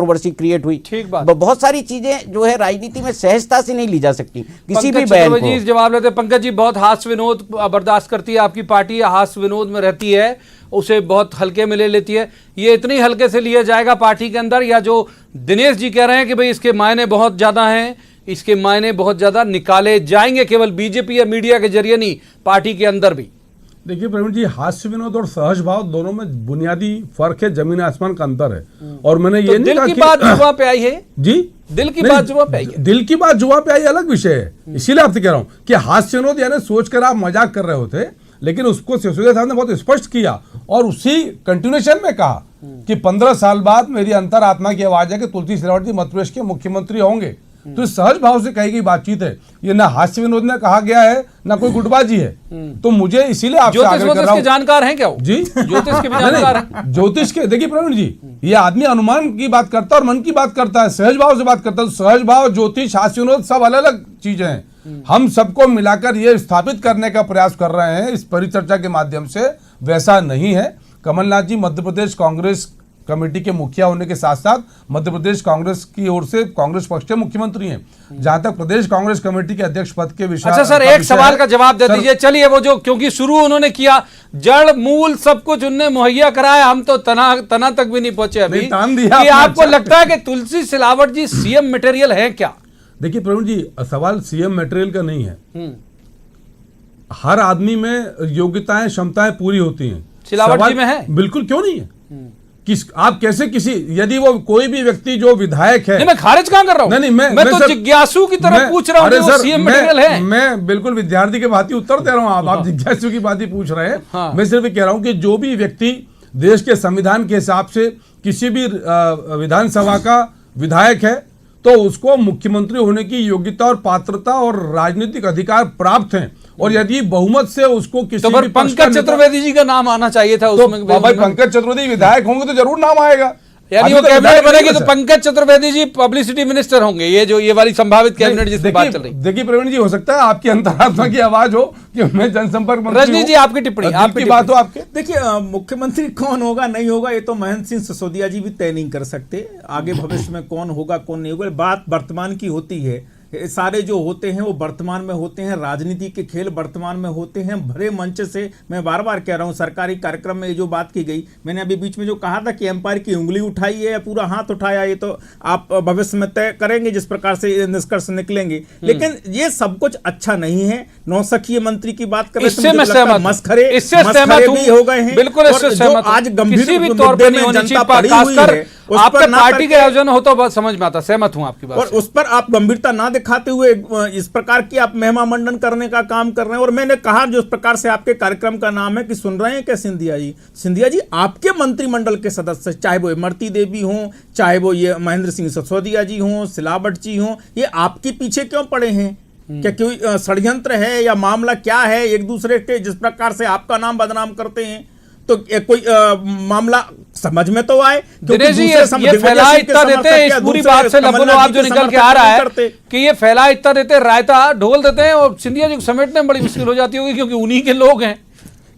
Controversy create हुई। ठीक बात। बहुत सारी चीजें जो है राजनीति में सहजता से नहीं ली जा सकती किसी भी बयान को। जवाब लेते पंकज जी, बहुत हास्य विनोद बर्दाश्त करती है आपकी पार्टी, हास्य विनोद में रहती है, उसे बहुत हल्के में ले लेती है। ये इतनी हल्के से लिया जाएगा पार्टी के अंदर, या जो दिनेश जी कह रहे हैं कि भाई इसके मायने बहुत ज्यादा हैं, इसके मायने बहुत ज्यादा निकाले जाएंगे केवल बीजेपी या मीडिया के जरिए नहीं, पार्टी के अंदर भी? देखिए प्रवीण जी, हास्य विनोद और सहज भाव दोनों में बुनियादी फर्क है, जमीन आसमान का अंतर है। और मैंने ये नहीं कहा कि दिल की बात जुबान पे आई है जी, दिल की बात जुबान पे आई है, दिल की बात जुबान पे आई अलग विषय है। इसीलिए आपसे कह रहा हूं कि हास्य विनोद यानी सोचकर आप मजाक कर रहे होते, लेकिन उसको सिसोदिया साहब ने बहुत स्पष्ट किया और उसी कंटिन्यूएशन में कहा कि 15 साल बाद मेरी अंतरात्मा की आवाज है कि तुलसी सिलावट जी मध्य प्रदेश के मुख्यमंत्री होंगे। तो सहज भाव से कही गई बातचीत है, ये ना हास्य विनोद में कहा गया है ना कोई गुटबाजी है। तो मुझे इसीलिए आपसे आग्रह कर रहा हूं, जानकार हैं क्या वो? जी ज्योतिष के भी जानकार हैं। ज्योतिष के देखिए प्रवीण जी, ये आदमी अनुमान की बात करता है और मन की बात करता है, सहज भाव से बात करता है। सहज भाव, ज्योतिष, हास्य विनोद सब अलग अलग चीजें हैं। हम सबको मिलाकर ये स्थापित करने का प्रयास कर रहे हैं इस परिचर्चा के माध्यम से, वैसा नहीं है। कमलनाथ जी मध्य प्रदेश कांग्रेस कमेटी के मुखिया होने के साथ साथ मध्य प्रदेश कांग्रेस की ओर से कांग्रेस पक्ष के मुख्यमंत्री हैं। जहां तक प्रदेश कांग्रेस कमेटी के अध्यक्ष पद के विषय, अच्छा सर, एक सवाल का जवाब दे दीजिए। चलिए, वो जो क्योंकि शुरू उन्होंने किया, जड़ मूल सब कुछ उन्होंने मुहैया कराया, हम तो तना तक भी नहीं पहुंचे अभी। कि आपको लगता है कि तुलसी सिलावट जी सीएम मटेरियल है क्या? देखिए प्रवीण जी, सवाल सीएम मटेरियल का नहीं है। हर आदमी में योग्यताएं क्षमताएं पूरी होती हैं। सिलावट जी में है? बिल्कुल, क्यों नहीं है। आप कैसे किसी, यदि वो कोई भी व्यक्ति जो विधायक है, नहीं, मैं खारिज कहां कर रहा हूं, नहीं, मैं तो जिज्ञासु की तरह पूछ रहा हूं कि वो सीएम मटेरियल है। मैं बिल्कुल विद्यार्थी के भांति उत्तर दे रहा हूं, आप जिज्ञासु की बात ही पूछ रहे हैं। हाँ। मैं सिर्फ कह रहा हूं कि जो भी व्यक्ति देश के संविधान के हिसाब से किसी भी विधानसभा का विधायक है तो उसको मुख्यमंत्री होने की योग्यता और पात्रता और राजनीतिक अधिकार प्राप्त हैं। और यदि बहुमत से उसको किसी तो पंकज चतुर्वेदी जी का नाम आना चाहिए था उसमें। तो भाई पंकज चतुर्वेदी विधायक होंगे तो जरूर नाम आएगा, यानी वो कैबिनेट बनेगी तो पंकज चतुर्वेदी जी पब्लिसिटी मिनिस्टर होंगे। ये वाली संभावित कैबिनेट जिसकी बात चल रही। देखिए प्रवीण जी, हो सकता है आपकी अंतरात्मा की आवाज हो कि मैं जनसंपर्क मंत्री। रजनी जी, आपकी टिप्पणी, आपकी बात हो आपके। देखिए, मुख्यमंत्री कौन होगा नहीं होगा ये तो महेंद्र सिंह सिसोदिया जी भी तय नहीं कर सकते। आगे भविष्य में कौन होगा कौन नहीं होगा, बात वर्तमान की होती है। सारे जो होते हैं वो वर्तमान में होते हैं, राजनीति के खेल वर्तमान में होते हैं। भरे मंच से मैं बार बार कह रहा हूं, सरकारी कार्यक्रम में ये जो बात की गई, मैंने अभी बीच में जो कहा था कि एम्पायर की उंगली उठाई है या पूरा हाथ उठाया, ये तो आप भविष्य में तय करेंगे जिस प्रकार से निष्कर्ष निकलेंगे। लेकिन ये सब कुछ अच्छा नहीं है। नौसखीय मंत्री की बात करें, मस्खरे भी हो गए हैं। बिल्कुल, आज गंभीर मुद्दे में जनता पड़ी हुई है, आपके पार्टी के आयोजन हो तो बात समझ में आता, सहमत हूं आपकी बात। और उस पर आप गंभीरता ना दिखाते हुए इस प्रकार की आप महिमा मंडन करने का काम कर रहे हैं। और मैंने कहा जिस प्रकार से आपके कार्यक्रम का नाम है कि सुन रहे हैं क्या सिंधिया जी, आपके मंत्रिमंडल के सदस्य, चाहे वो इमरती देवी हों, चाहे वो ये महेंद्र सिंह सिसोदिया जी हों, सिलावट जी हों, ये आपके पीछे क्यों पड़े हैं? क्या कोई षड्यंत्र है या मामला क्या है? एक दूसरे के जिस प्रकार से आपका नाम बदनाम करते हैं तो कोई मामला समझ में तो आए। दिनेश जी, ये फैला इतना देते हैं, इस पूरी बात से लगभग आप जो निकल के आ रहा है कि ये फैला इतना देते हैं, रायता ढोल देते हैं और सिंधिया जी को समेटने में बड़ी मुश्किल हो जाती होगी क्योंकि उन्हीं के लोग हैं।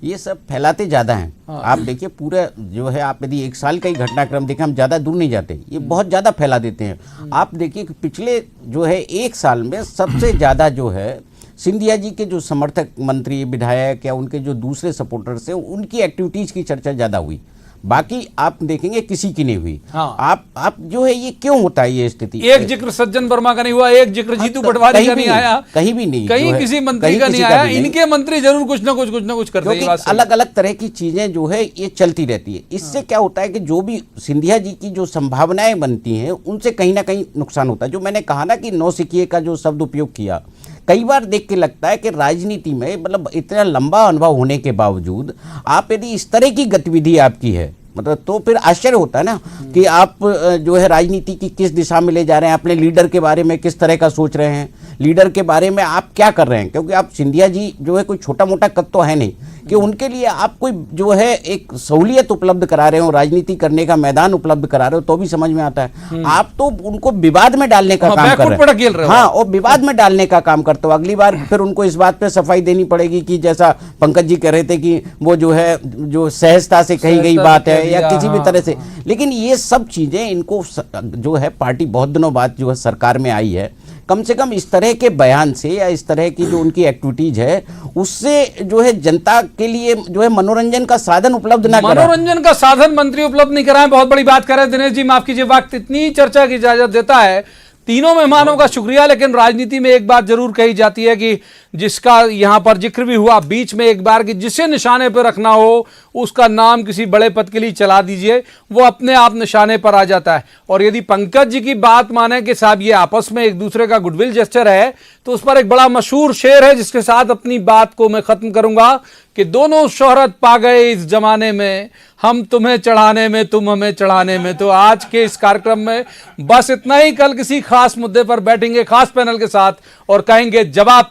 ये सब फैलाते ज्यादा हैं। हाँ। आप देखिए पूरा जो है, आप यदि एक साल का ही घटनाक्रम देखें, हम ज्यादा दूर नहीं जाते, ये बहुत ज्यादा फैला देते हैं। आप देखिए कि पिछले जो है एक साल में सबसे ज्यादा जो है सिंधिया जी के जो समर्थक मंत्री विधायक या उनके जो दूसरे सपोर्टर्स हैं उनकी एक्टिविटीज की चर्चा ज्यादा हुई, बाकी आप देखेंगे किसी की नहीं हुई। हाँ। आप जो है ये क्यों होता है ये स्थिति? एक जिक्र सज्जन वर्मा का नहीं हुआ, एक जिक्र जीतू पटवारी का नहीं आया, कहीं भी नहीं, कहीं किसी मंत्री का नहीं आया। इनके मंत्री जरूर कुछ ना कुछ करते हैं। अलग अलग तरह की चीजें जो है ये चलती रहती है। इससे क्या होता है कि जो भी सिंधिया जी की जो संभावनाएं बनती हैं उनसे कहीं ना कहीं नुकसान होता है। जो मैंने कहा ना कि नौसिखिए का जो शब्द उपयोग किया, कई बार देख के लगता है कि राजनीति में मतलब इतना लंबा अनुभव होने के बावजूद आप यदि इस तरह की गतिविधि आपकी है, मतलब तो फिर आश्चर्य होता है ना कि आप जो है राजनीति की किस दिशा में ले जा रहे हैं, अपने लीडर के बारे में किस तरह का सोच रहे हैं, लीडर के बारे में आप क्या कर रहे हैं। क्योंकि आप सिंधिया जी जो है कोई छोटा मोटा कद तो है नहीं, कि उनके लिए आप कोई जो है एक सहूलियत उपलब्ध करा रहे हो, राजनीति करने का मैदान उपलब्ध करा रहे हो, तो भी समझ में आता है। आप तो उनको विवाद में डालने का काम कर रहे हो। हाँ, और विवाद में डालने का काम करते हो। अगली बार फिर उनको इस बात पे सफाई देनी पड़ेगी कि जैसा पंकज जी कह रहे थे कि वो जो है जो सहजता से कही गई बात है या किसी भी तरह से, लेकिन ये सब चीजें इनको जो है पार्टी बहुत दिनों बाद जो है सरकार में आई है, कम से कम इस तरह के बयान से या इस तरह की जो उनकी एक्टिविटीज है उससे जो है जनता के लिए जो है मनोरंजन का साधन उपलब्ध ना करा। मनोरंजन का साधन मंत्री उपलब्ध नहीं कराए, बहुत बड़ी बात कर रहे हैं दिनेश जी। माफ कीजिए, वक्त इतनी चर्चा की इजाजत देता है। तीनों मेहमानों का शुक्रिया, लेकिन राजनीति में एक बात जरूर कही जाती है कि जिसका यहां पर जिक्र भी हुआ बीच में एक बार कि जिसे निशाने पर रखना हो उसका नाम किसी बड़े पद के लिए चला दीजिए, वो अपने आप निशाने पर आ जाता है। और यदि पंकज जी की बात माने कि साहब ये आपस में एक दूसरे का गुडविल जेस्चर है, तो उस पर एक बड़ा मशहूर शेर है जिसके साथ अपनी बात को मैं खत्म करूंगा कि दोनों शोहरत पा गए इस जमाने में, हम तुम्हें चढ़ाने में तुम हमें चढ़ाने में। तो आज के इस कार्यक्रम में बस इतना ही। कल किसी खास मुद्दे पर बैठेंगे खास पैनल के साथ और कहेंगे जवाब तो